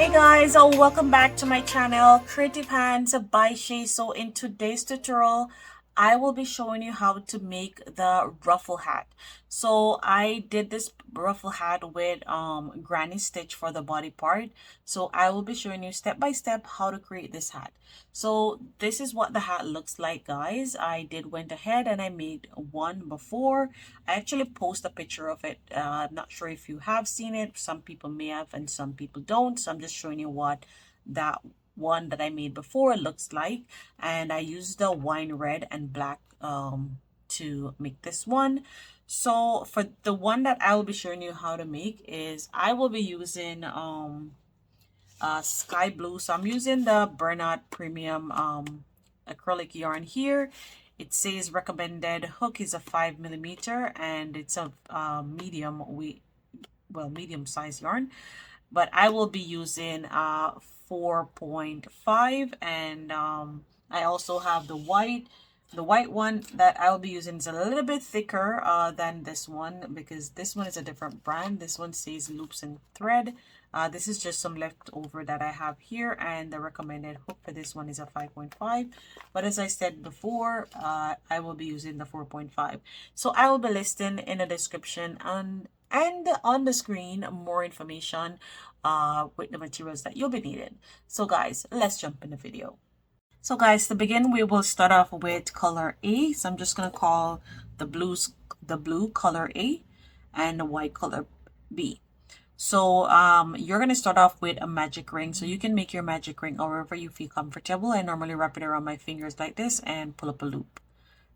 Hey guys, welcome back to my channel, Creative Hands by Shay. So in today's tutorial, I will be showing you how to make the ruffle hat. So I did this ruffle hat with granny stitch for the body part. So I will be showing you step by step how to create this hat. So this is what the hat looks like, guys. I went ahead and I made one before. I actually post a picture of it. I'm not sure if you have seen it. Some people may have and some people don't. So I'm just showing you what that one that I made before looks like. And I used the wine red and black to make this one. So for the one that I will be showing you how to make is I will be using sky blue. So I'm using the Bernat Premium acrylic yarn here. It says recommended hook is a 5mm and it's a medium size yarn, but I will be using 4.5, and I also have the white one that I'll be using is a little bit thicker than this one, because this one is a different brand. This one says loops and thread. This is just some leftover that I have here, and the recommended hook for this one is a 5.5, but as I said before, I will be using the 4.5. So I will be listing in the description and on the screen more information with the materials that you'll be needing. So guys, let's jump in the video. So guys, to begin, we will start off with color A. So I'm just going to call the blue color A and the white color B. So you're going to start off with a magic ring. So you can make your magic ring however you feel comfortable. I normally wrap it around my fingers like this and pull up a loop.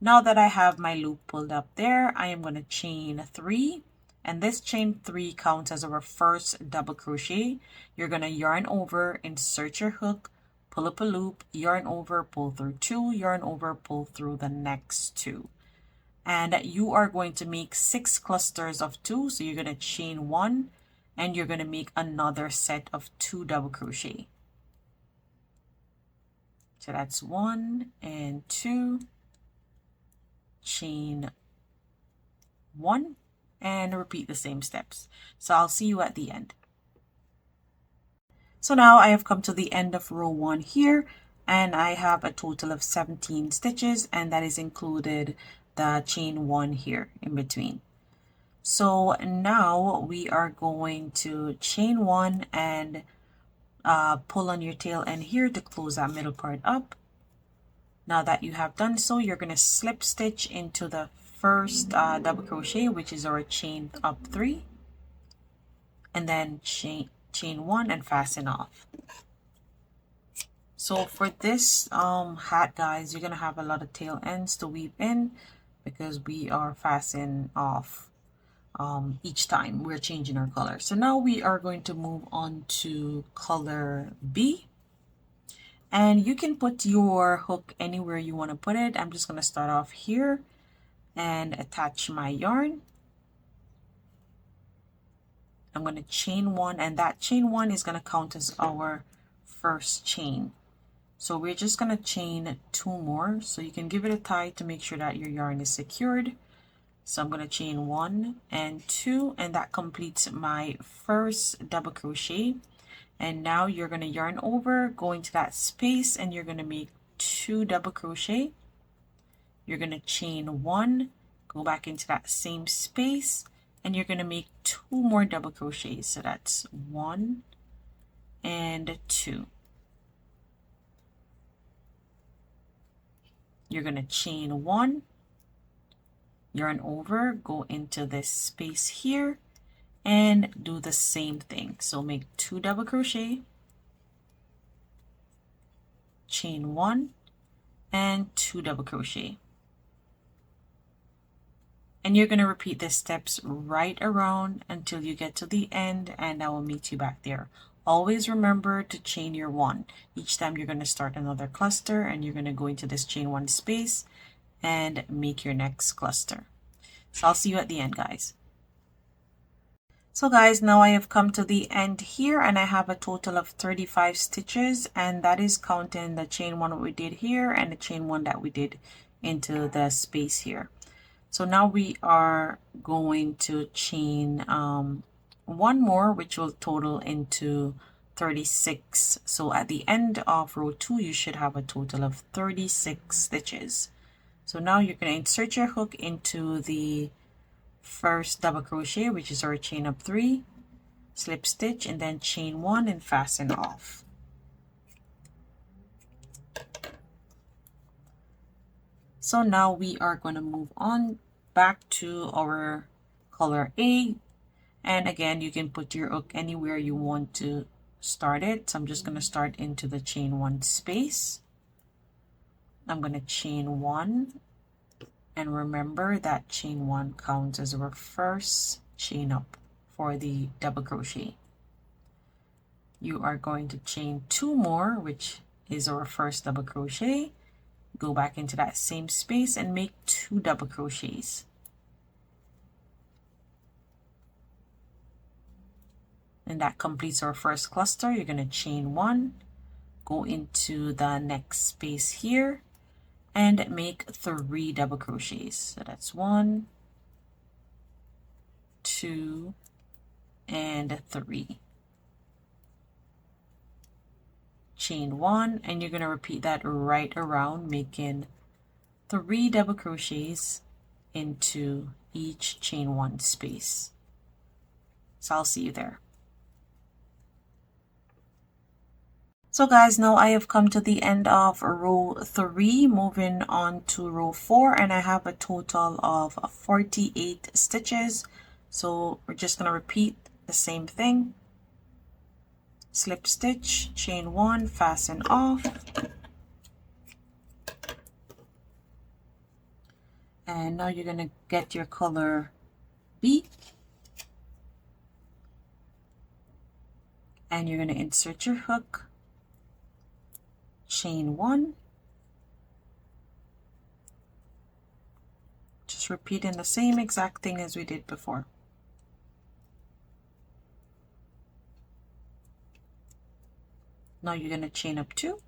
Now that I have my loop pulled up there, I am going to chain 3. And this chain 3 counts as our first double crochet. You're going to yarn over, insert your hook, pull up a loop, yarn over, pull through 2, yarn over, pull through the next 2. And you are going to make 6 clusters of 2. So you're going to chain 1 and you're going to make another set of 2 double crochet. So that's 1 and 2, chain 1, and repeat the same steps. So I'll see you at the end. So now I have come to the end of row 1 here, and I have a total of 17 stitches, and that is included the chain 1 here in between. So now we are going to chain 1 and pull on your tail end here to close that middle part up. Now that you have done so, you're going to slip stitch into the first double crochet, which is our chain up 3, and then chain 1 and fasten off. So for this hat, guys, you're going to have a lot of tail ends to weave in because we are fastening off each time we're changing our color. So now we are going to move on to color B. And you can put your hook anywhere you want to put it. I'm just going to start off here and attach my yarn. I'm going to chain 1, and that chain 1 is going to count as our first chain. So we're just going to chain 2 more. So you can give it a tie to make sure that your yarn is secured. So I'm going to chain 1 and 2, and that completes my first double crochet. And now you're going to yarn over, go into that space, and you're going to make 2 double crochet. You're going to chain 1, go back into that same space, and you're going to make 2 more double crochets. So that's 1 and 2. You're going to chain 1, yarn over, go into this space here, and do the same thing. So make 2 double crochet, chain 1, and 2 double crochet. And you're going to repeat the steps right around until you get to the end, and I will meet you back there. Always remember to chain your 1. Each time you're going to start another cluster, and you're going to go into this chain 1 space and make your next cluster. So I'll see you at the end, guys. So guys, now I have come to the end here, and I have a total of 35 stitches, and that is counting the chain 1 we did here and the chain 1 that we did into the space here. So now we are going to chain 1 more, which will total into 36. So at the end of row 2 you should have a total of 36 stitches. So now you're going to insert your hook into the first double crochet, which is our chain up 3, slip stitch, and then chain 1 and fasten off. So now we are going to move on back to our color A, and again you can put your hook anywhere you want to start it. So I'm just going to start into the chain 1 space. I'm going to chain 1, and remember that chain 1 counts as our first chain up for the double crochet. You are going to chain 2 more, which is our first double crochet. Go back into that same space and make 2 double crochets. And that completes our first cluster. You're going to chain 1, go into the next space here, and make 3 double crochets. So that's 1, 2, and 3. Chain 1, and you're going to repeat that right around, making 3 double crochets into each chain 1 space. So I'll see you there. So guys, now I have come to the end of row 3, moving on to row 4, and I have a total of 48 stitches. So we're just going to repeat the same thing. Slip stitch, chain 1, fasten off, and now you're going to get your color B, and you're going to insert your hook, chain 1, just repeating the same exact thing as we did before. Now you're going to chain up 2,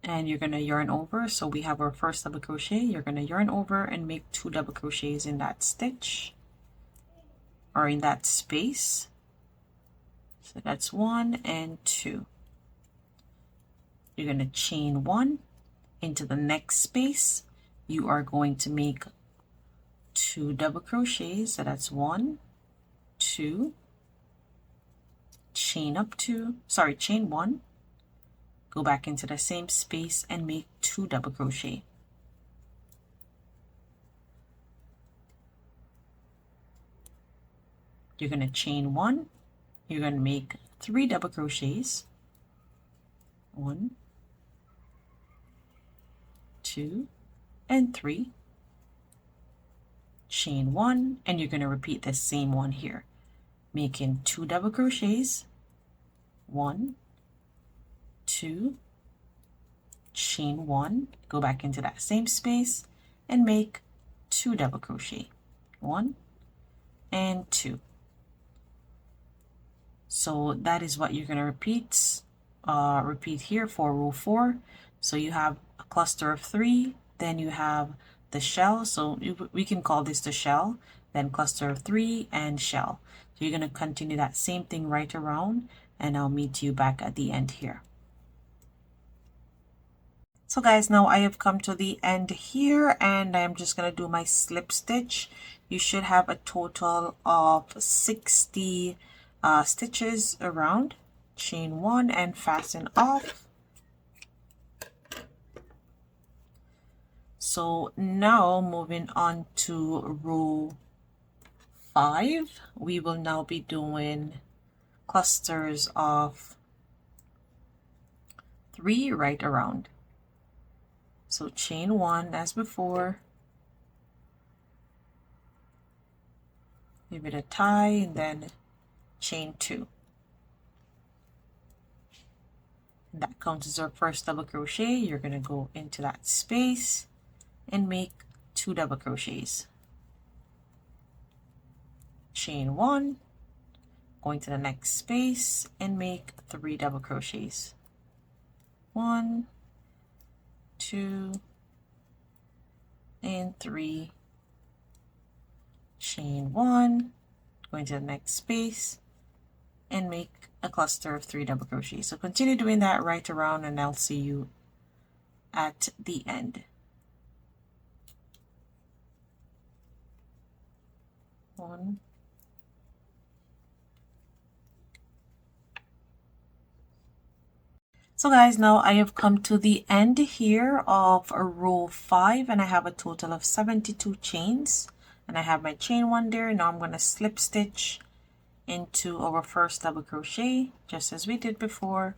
and you're going to yarn over. So we have our first double crochet. You're going to yarn over and make 2 double crochets in that stitch, or in that space. So that's 1 and 2. You're going to chain 1 into the next space. You are going to make 2 double crochets. So that's 1, 2, chain up 2, sorry, chain 1, go back into the same space and make 2 double crochet. You're going to chain 1, you're going to make 3 double crochets, 1, 2, and 3, chain 1, and you're going to repeat the same one here, making 2 double crochets, 1, 2, chain 1, go back into that same space and make 2 double crochet, 1 and 2. So that is what you're going to repeat here for row 4. So you have a cluster of 3, then you have the shell, so we can call this the shell, then cluster of 3 and shell. So you're going to continue that same thing right around, and I'll meet you back at the end here. So guys, now I have come to the end here, and I'm just going to do my slip stitch. You should have a total of 60 stitches around. Chain 1 and fasten off. So now moving on to row 5, we will now be doing clusters of 3 right around. So chain 1 as before, give it a tie, and then chain 2. And that counts as our first double crochet. You're going to go into that space and make 2 double crochets. Chain 1, going to the next space and make 3 double crochets. 1, 2, and 3. Chain 1, going to the next space and make a cluster of 3 double crochet. So continue doing that right around, and I'll see you at the end. 1, so guys, now I have come to the end here of row 5, and I have a total of 72 chains, and I have my chain 1 there. Now I'm going to slip stitch into our first double crochet just as we did before,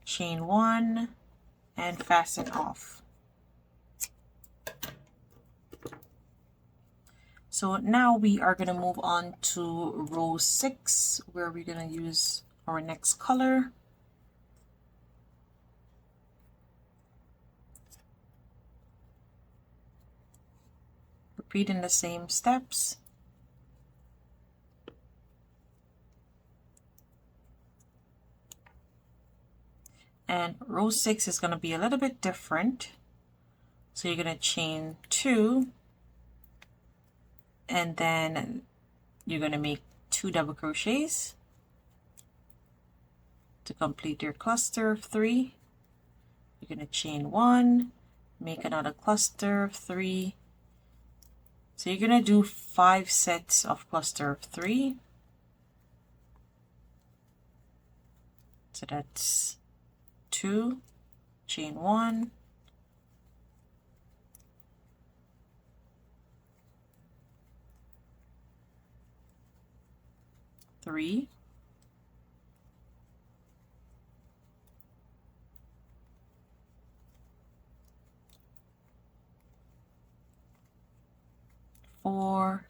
chain 1 and fasten off. So now we are going to move on to row 6, where we're going to use our next color. Repeating the same steps. And row 6 is going to be a little bit different. So you're going to chain 2, and then you're going to make 2 double crochets to complete your cluster of 3. You're going to chain 1, make another cluster of 3. So you're going to do 5 sets of cluster of 3. So that's 2, chain 1, 3, 4,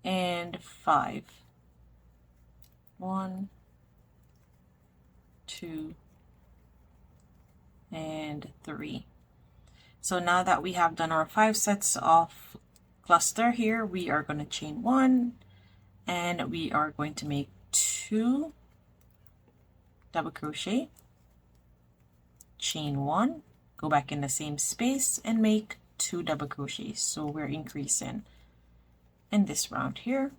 and 5. 1, 2, and 3. So now that we have done our 5 sets of cluster here, we are going to chain 1, and we are going to make 2 double crochet, chain 1, go back in the same space and make 2 double crochets. So we're increasing in this round here.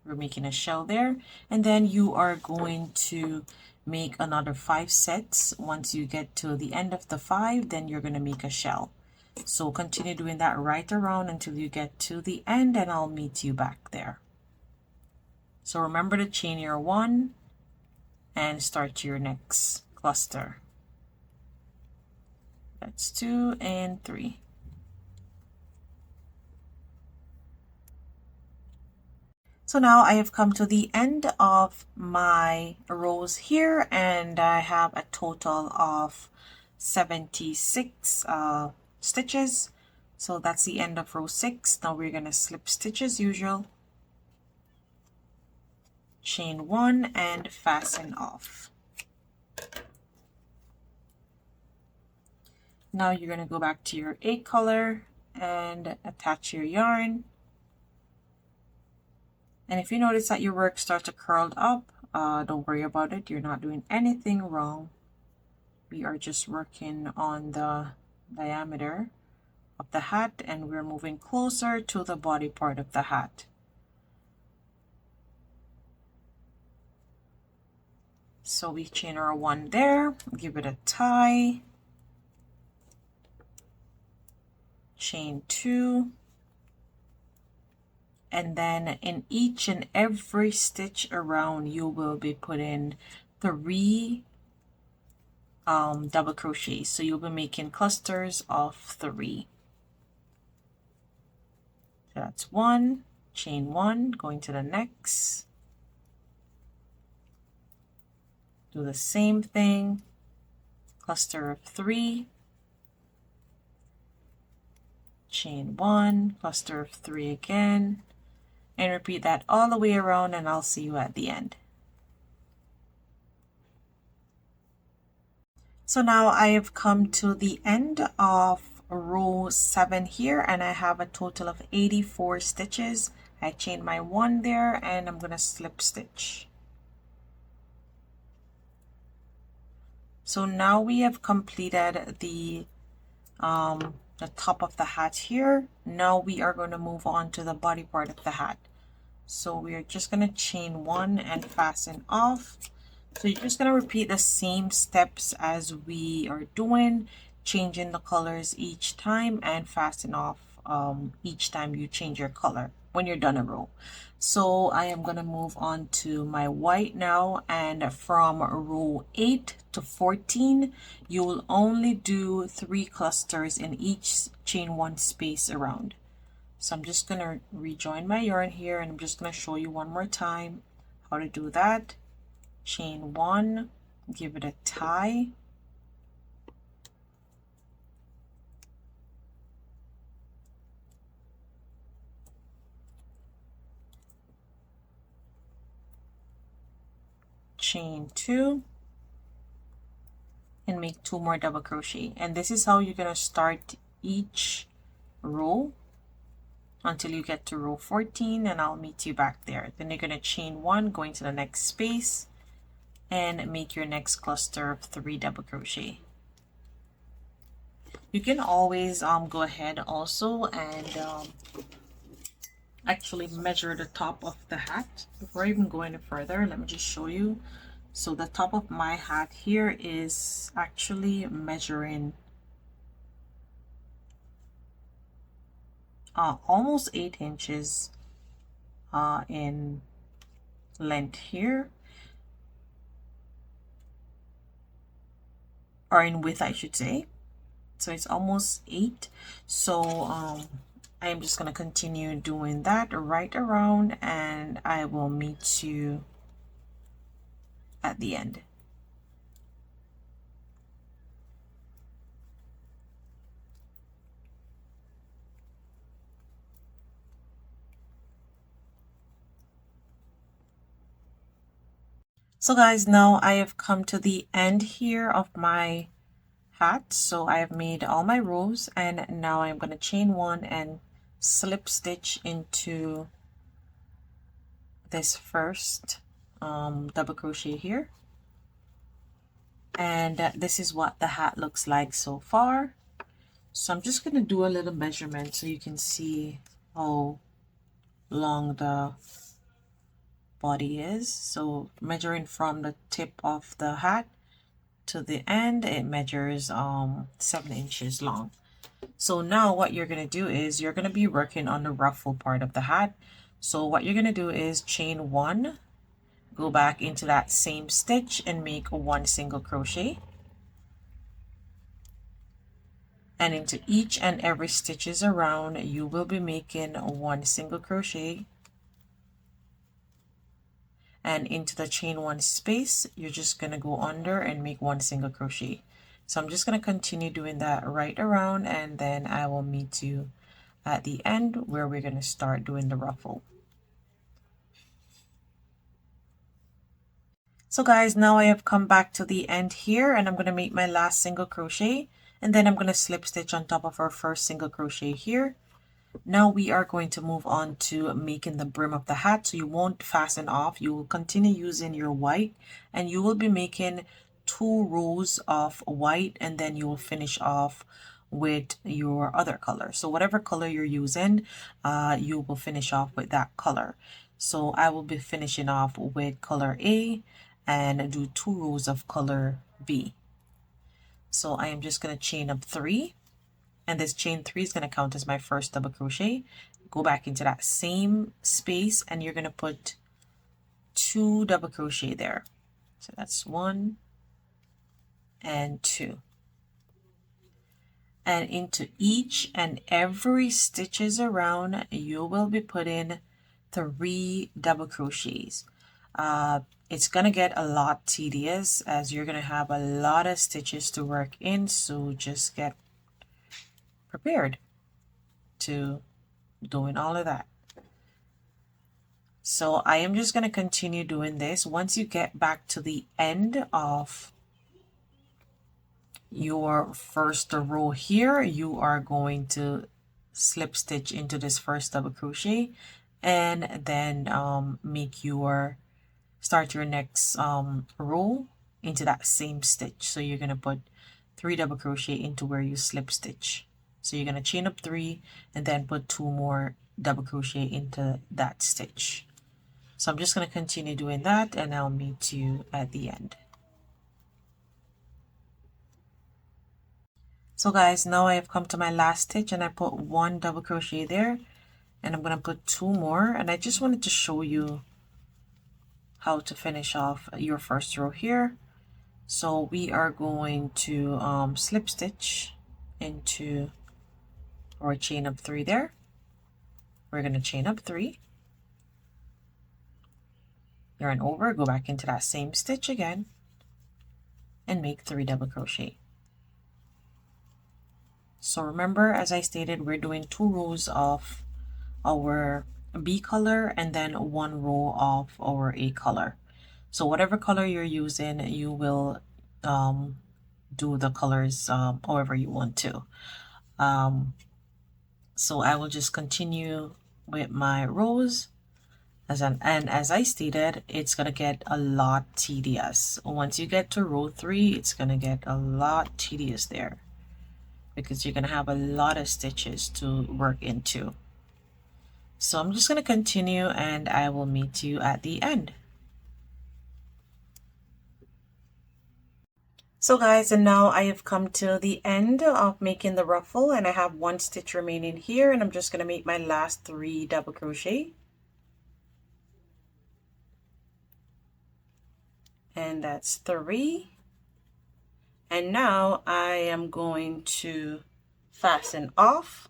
We're making a shell there, and then you are going to make another 5 sets. Once you get to the end of the 5, then you're going to make a shell. So continue doing that right around until you get to the end, and I'll meet you back there. So remember to chain your 1 and start your next cluster. That's 2 and 3. So now I have come to the end of my rows here, and I have a total of 76 stitches. So that's the end of row 6. Now we're going to slip stitch as usual, chain 1 and fasten off. Now you're going to go back to your 8 color and attach your yarn. And if you notice that your work starts to curl up, don't worry about it. You're not doing anything wrong. We are just working on the diameter of the hat, and we're moving closer to the body part of the hat. So we chain our 1 there, give it a tie, chain 2, and then in each and every stitch around you will be putting 3 double crochets. So you'll be making clusters of 3. So that's 1, chain 1, going to the next, do the same thing, cluster of 3, chain 1, cluster of 3 again, and repeat that all the way around, and I'll see you at the end. So now I have come to the end of row 7 here, and I have a total of 84 stitches. I chained my 1 there, and I'm going to slip stitch. So now we have completed the top of the hat here. Now we are going to move on to the body part of the hat. So we are just going to chain 1 and fasten off. So you're just going to repeat the same steps as we are doing, changing the colors each time and fasten off each time you change your color when you're done a row. So I am going to move on to my white now, and from row 8 to 14 you will only do 3 clusters in each chain 1 space around. So I'm just going to rejoin my yarn here, and I'm just going to show you one more time how to do that. Chain 1, give it a tie, chain 2, and make 2 more double crochet. And this is how you're going to start each row until you get to row 14, and I'll meet you back there. Then you're going to chain 1, go into the next space, and make your next cluster of 3 double crochet. You can always go ahead also and actually measure the top of the hat. Before I even go any further, let me just show you. So the top of my hat here is actually measuring almost 8 inches in length here, or in width I should say. So it's almost 8. So I'm just going to continue doing that right around, and I will meet you at the end. So guys, now I have come to the end here of my hat. So I have made all my rows, and now I'm going to chain 1 and slip stitch into this first double crochet here. And this is what the hat looks like so far. So I'm just going to do a little measurement so you can see how long the body is. So measuring from the tip of the hat to the end, it measures 7 inches long. So now what you're going to do is you're going to be working on the ruffle part of the hat. So what you're going to do is chain 1, go back into that same stitch and make 1 single crochet, and into each and every stitches around you will be making 1 single crochet, and into the chain 1 space you're just going to go under and make 1 single crochet. So I'm just going to continue doing that right around, and then I will meet you at the end where we're going to start doing the ruffle. So guys, now I have come back to the end here, and I'm going to make my last single crochet, and then I'm going to slip stitch on top of our first single crochet here. Now we are going to move on to making the brim of the hat. So you won't fasten off, you will continue using your white, and you will be making 2 rows of white, and then you will finish off with your other color. So whatever color you're using, you will finish off with that color. So I will be finishing off with color A and do 2 rows of color B. So I am just going to chain up 3, and this chain 3 is going to count as my first double crochet. Go back into that same space, and you're going to put 2 double crochet there. So that's 1 and 2. And into each and every stitches around you will be putting 3 double crochets. It's gonna get a lot tedious as you're gonna have a lot of stitches to work in, so just get prepared to doing all of that. So I am just going to continue doing this. Once you get back to the end of your first row here, you are going to slip stitch into this first double crochet, and then start your next row into that same stitch. So you're going to put 3 double crochet into where you slip stitch. So you're going to chain up 3 and then put 2 more double crochet into that stitch. So I'm just going to continue doing that, and I'll meet you at the end. So guys, now I have come to my last stitch, and I put 1 double crochet there, and I'm going to put 2 more, and I just wanted to show you how to finish off your first row here. So we are going to slip stitch into or chain up 3 there. We're going to chain up 3, yarn over, go back into that same stitch again, and make 3 double crochet. So remember, as I stated, we're doing 2 rows of our B color and then 1 row of our A color. So whatever color you're using, you will do the colors however you want to. So I will just continue with my rows. And as I stated, it's going to get a lot tedious. Once you get to row 3, it's going to get a lot tedious there, because you're going to have a lot of stitches to work into. So I'm just going to continue, and I will meet you at the end. So guys, and now I have come to the end of making the ruffle, and I have 1 stitch remaining here, and I'm just going to make my last 3 double crochet. And that's 3. And now I am going to fasten off.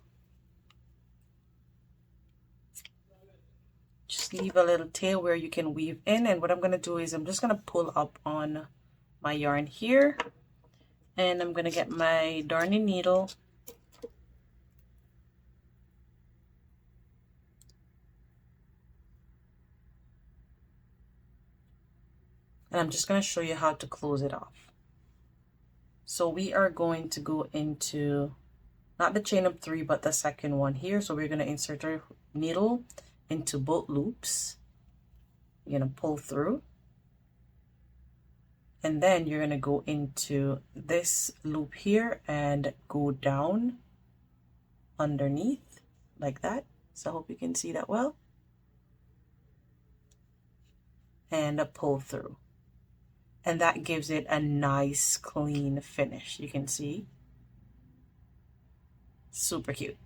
Just leave a little tail where you can weave in, and what I'm going to do is I'm just going to pull up on my yarn here, and I'm going to get my darning needle, and I'm just going to show you how to close it off. So we are going to go into not the chain up 3 but the second one here. So we're going to insert our needle into both loops. You're going to pull through, and then you're going to go into this loop here and go down underneath like that. So I hope you can see that well, and a pull through, and that gives it a nice clean finish. You can see, super cute.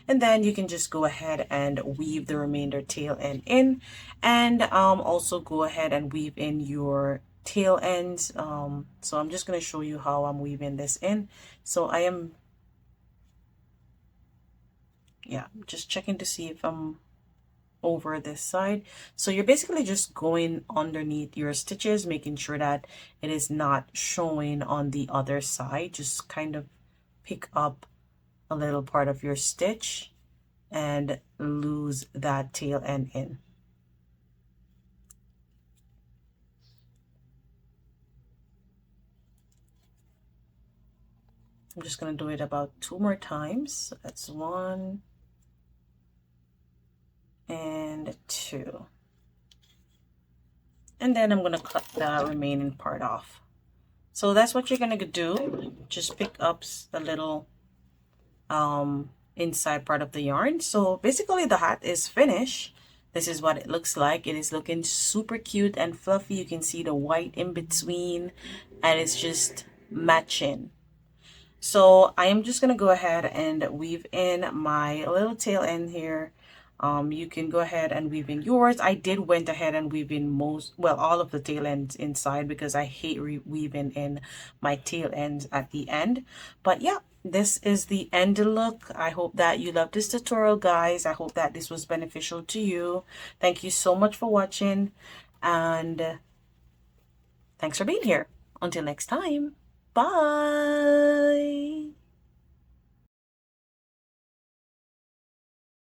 And then you can just go ahead and weave the remainder tail end in, and also go ahead and weave in your tail ends. So I'm just going to show you how I'm weaving this in. So I am just checking to see if I'm over this side. So you're basically just going underneath your stitches, making sure that it is not showing on the other side. Just kind of pick up a little part of your stitch and lose that tail end in. I'm just going to do it about 2 more times. So that's 1 and 2. And then I'm going to cut the remaining part off. So that's what you're going to do. Just pick up the little inside part of the yarn. So basically the hat is finished. This is what it looks like. It is looking super cute and fluffy. You can see the white in between, and it's just matching. So I am just going to go ahead and weave in my little tail end here. You can go ahead and weave in yours. I did went ahead and weave in all of the tail ends inside, because I hate weaving in my tail ends at the end. But yeah, this is the end look. I hope that you love this tutorial, guys. I hope that this was beneficial to you. Thank you so much for watching, and thanks for being here. Until next time, bye.